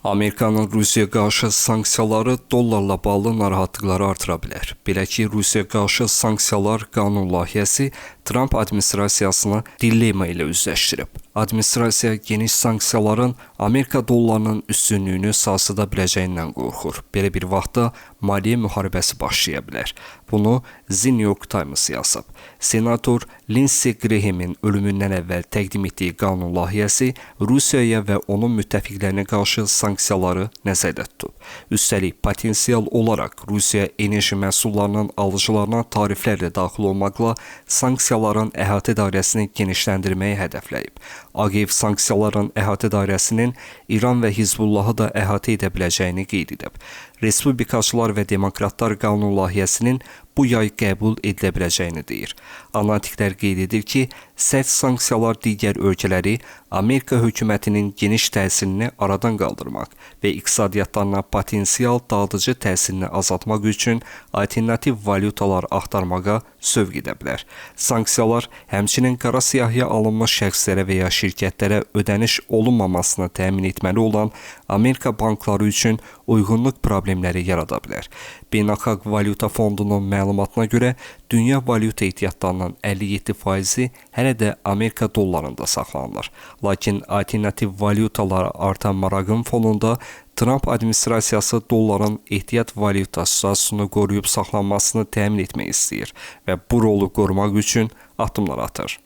Amerikanın Rusiyaya qarşı sanksiyaları dollarla bağlı narahatlıqları artıra bilər. Belə ki, Rusiyaya qarşı sanksiyalar qanun layihəsi Trump administrasiyasını dillema ilə üzləşdirib. Administrasiya geniş sanksiyaların Amerika dollarının üstünlüyünü sarsıda biləcəyindən qorxur. Belə bir vaxtda maliyyə müharibəsi başlaya bilər. Bunu The New York Times yazıb. Senator Lindsey Graham'in ölümündən əvvəl təqdim etdiyi qanun layihəsi Rusiyaya və onun müttəfiqlərinə qarşı sanksiyaları nəzərdə tutub. Üstəlik, potensial olaraq Rusiya enerji məhsullarının alıcılarına tariflərlə daxil olmaqla sanksiyaların əhatə dairəsini genişləndirməyi hədəfləyib. AQF sanksiyaların əhatə dairəsinin İran və Hizbullahı da əhatə edə biləcəyini qeyd edib. Respublikaçılar və demokratlar qanun layihəsinin bu yay qəbul edilə biləcəyini deyir. Analitiklər qeyd edir ki, sərt sanksiyalar digər ölkələri Amerika hökumətinin geniş təsirini aradan qaldırmaq və iqtisadiyyatlarına potensial dağıdıcı təsirini azaltmaq üçün alternativ valyutalar axtarmağa sövq edə bilər. Sanksiyalar həmçinin qara siyahıya alınmış şəxslərə və ya şirkətlərə ödəniş olunmamasını təmin etməli olan Amerika bankları üçün uyğunluq problemləri yarada bilər. Beynəlxalq Valyuta Fondunun məlumatına görə dünya valyuta ehtiyatlarının 57%-i hələ də Amerika dollarında saxlanılır. Lakin alternativ valyutalara artan marağın fonunda Trump administrasiyası dolların ehtiyat valyuta statusunu qoruyub saxlanmasını təmin etmək istəyir və bu rolu qorumaq üçün addımlar atır.